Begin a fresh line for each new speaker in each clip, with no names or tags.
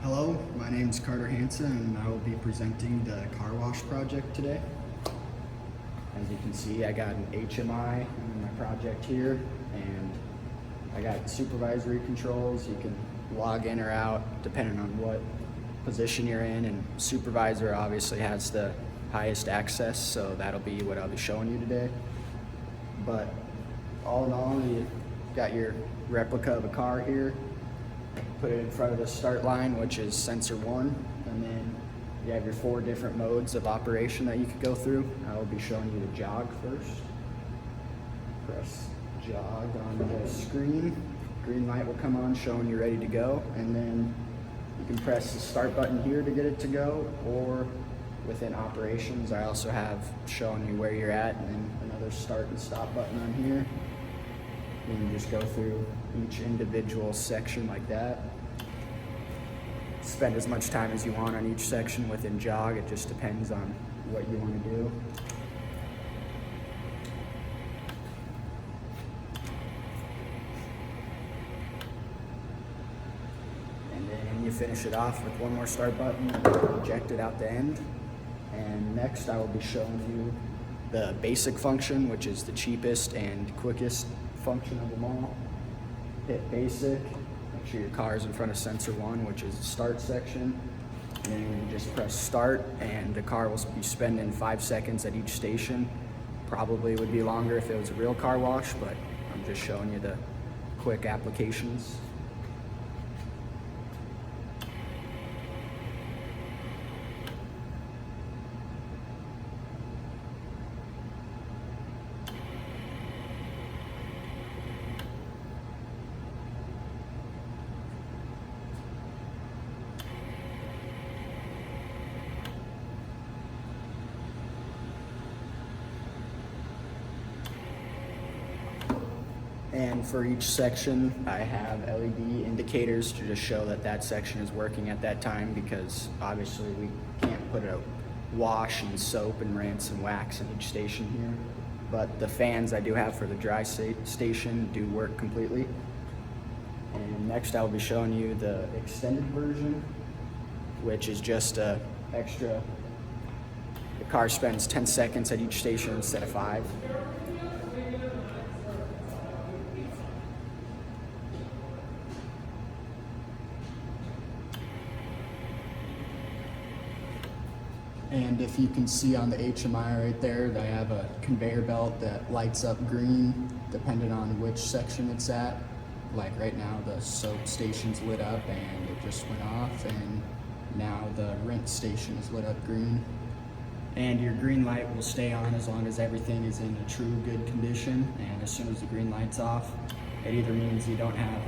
Hello, my name is Carter Hanson and I will be presenting the car wash project today. As you can see, I got an HMI in my project here and I got supervisory controls. You can log in or out depending on what position you're in, and supervisor obviously has the highest access, so that'll be what I'll be showing you today. But all in all, you got your replica of a car here. Put it in front of the start line, which is sensor 1, and then you have your 4 different modes of operation that you could go through. I will be showing you the jog first. Press jog on the screen. Green light will come on showing you're ready to go, and then you can press the start button here to get it to go, or within operations I also have showing you where you're at, and then another start and stop button on here. You can just go through each individual section like that. Spend as much time as you want on each section within jog. It just depends on what you want to do. And then you finish it off with one more start button and eject it out the end. And next I will be showing you the basic function, which is the cheapest and quickest function of them all. Hit basic, make sure your car is in front of sensor 1, which is the start section, and then you just press start and the car will be spending 5 seconds at each station. Probably would be longer if it was a real car wash, but I'm just showing you the quick applications. And for each section, I have LED indicators to just show that that section is working at that time, because obviously we can't put a wash and soap and rinse and wax in each station here. But the fans I do have for the dry station do work completely. And next I'll be showing you the extended version, which is just a extra, the car spends 10 seconds at each station instead of 5. And if you can see on the HMI right there, they have a conveyor belt that lights up green depending on which section it's at. Like right now the soap station's lit up and it just went off, and now the rinse station is lit up green. And your green light will stay on as long as everything is in a true good condition, and as soon as the green light's off, it either means you don't have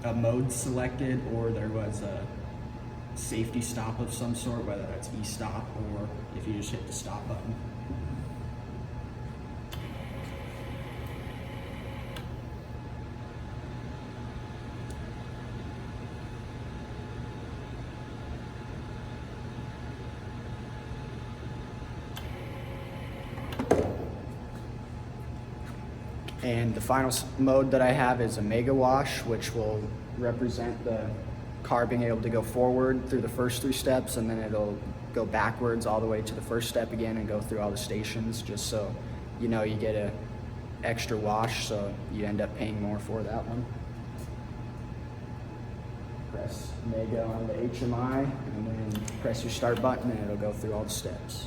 a mode selected, or there was a safety stop of some sort, whether that's e-stop or if you just hit the stop button. And the final mode that I have is a mega wash, which will represent the car being able to go forward through the first 3 steps, and then it'll go backwards all the way to the first step again and go through all the stations, just so you know you get a extra wash, so you end up paying more for that one. Press mega on the HMI and then press your start button and it'll go through all the steps.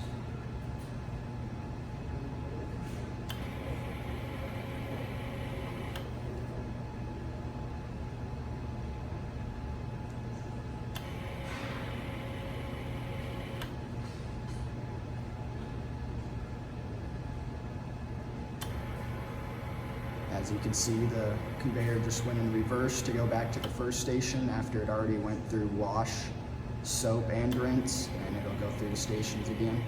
As you can see, the conveyor just went in reverse to go back to the first station after it already went through wash, soap, and rinse, and it'll go through the stations again.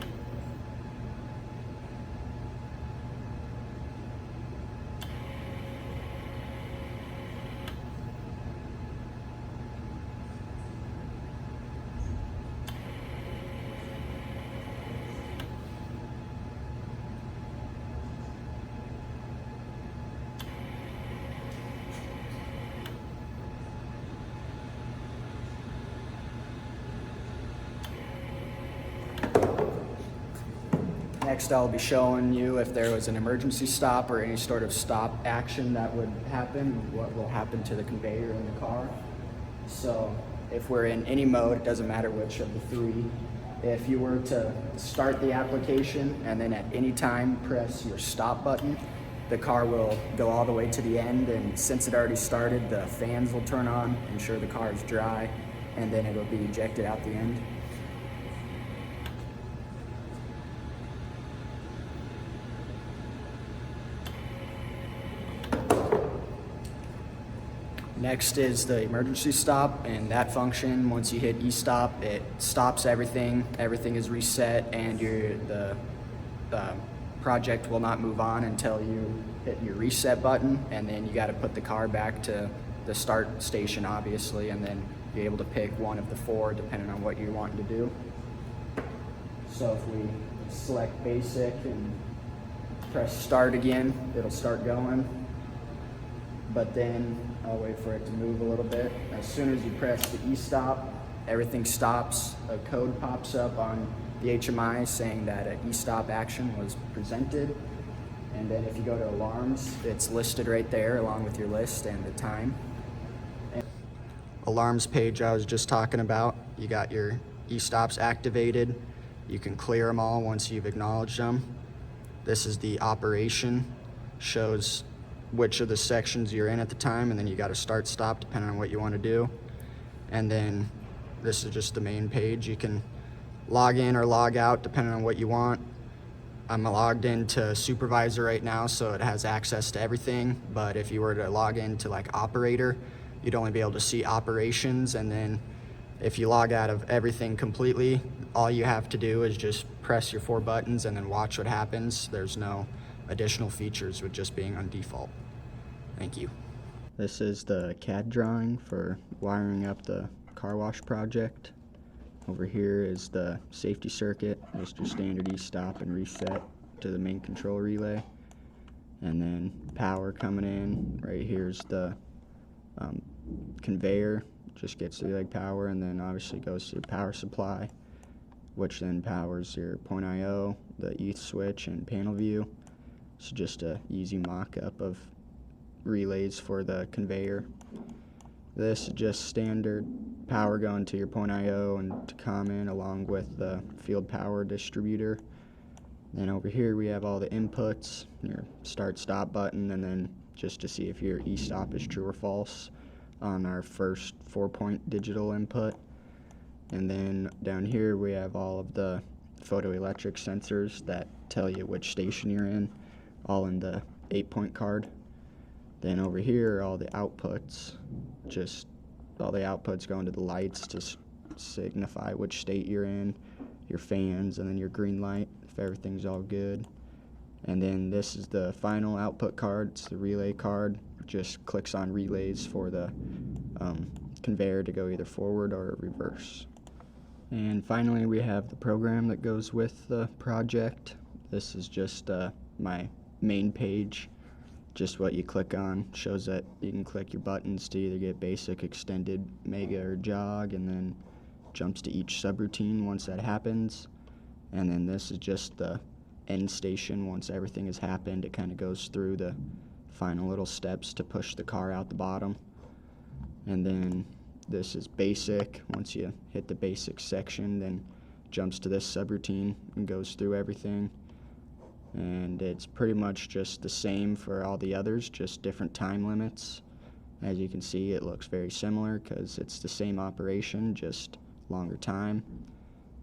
Next, I'll be showing you if there was an emergency stop or any sort of stop action that would happen, what will happen to the conveyor in the car. So if we're in any mode, it doesn't matter which of the three, if you were to start the application and then at any time press your stop button, the car will go all the way to the end, and since it already started, the fans will turn on, ensure the car is dry, and then it'll be ejected out the end. Next is the emergency stop, and that function, once you hit e-stop, it stops everything. Everything is reset, and the project will not move on until you hit your reset button, and then you got to put the car back to the start station, obviously, and then be able to pick one of the four depending on what you're wanting to do. So if we select basic and press start again, it'll start going. But then I'll wait for it to move a little bit. As soon as you press the e-stop, everything stops. A code pops up on the HMI saying that an e-stop action was presented. And then if you go to alarms, it's listed right there along with your list and the time. And alarms page I was just talking about, you got your e-stops activated. You can clear them all once you've acknowledged them. This is the operation, shows which of the sections you're in at the time, and then you got to start stop depending on what you want to do. And then this is just the main page. You can log in or log out depending on what you want. I'm logged into supervisor right now, so it has access to everything, but if you were to log into like operator, you'd only be able to see operations. And then if you log out of everything completely, all you have to do is just press your 4 buttons and then watch what happens. There's no additional features with just being on default. Thank you. This is the CAD drawing for wiring up the car wash project. Over here is the safety circuit, just your standard e-stop and reset to the main control relay. And then power coming in. Right here's the conveyor, just gets the leg power, and then obviously goes to the power supply, which then powers your point IO, the ETH switch, and panel view. So just a easy mock-up of relays for the conveyor. This is just standard power going to your point IO and to common, along with the field power distributor. Then over here we have all the inputs, your start stop button, and then just to see if your e-stop is true or false on our first 4-point digital input. And then down here we have all of the photoelectric sensors that tell you which station you're in, all in the 8-point card. Then over here are all the outputs, just all the outputs going to the lights to signify which state you're in, your fans, and then your green light if everything's all good. And then this is the final output card. It's the relay card. Just clicks on relays for the conveyor to go either forward or reverse. And finally we have the program that goes with the project. This is just my main page, just what you click on. Shows that you can click your buttons to either get basic, extended, mega, or jog, and then jumps to each subroutine once that happens. And then this is just the end station. Once everything has happened, it kind of goes through the final little steps to push the car out the bottom. And then this is basic. Once you hit the basic section, then jumps to this subroutine and goes through everything. And it's pretty much just the same for all the others, just different time limits. As you can see, it looks very similar because it's the same operation, just longer time.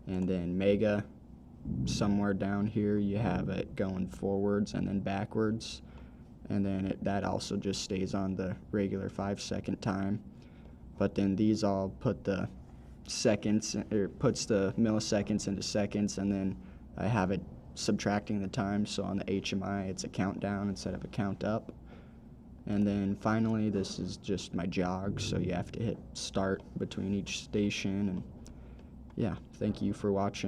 And then mega, somewhere down here you have it going forwards and then backwards, and then that also just stays on the regular 5-second time. But then these all put the seconds, or puts the milliseconds into seconds, and then I have it subtracting the time, so on the HMI it's a countdown instead of a count up. And then finally this is just my jog, so you have to hit start between each station. And yeah, thank you for watching.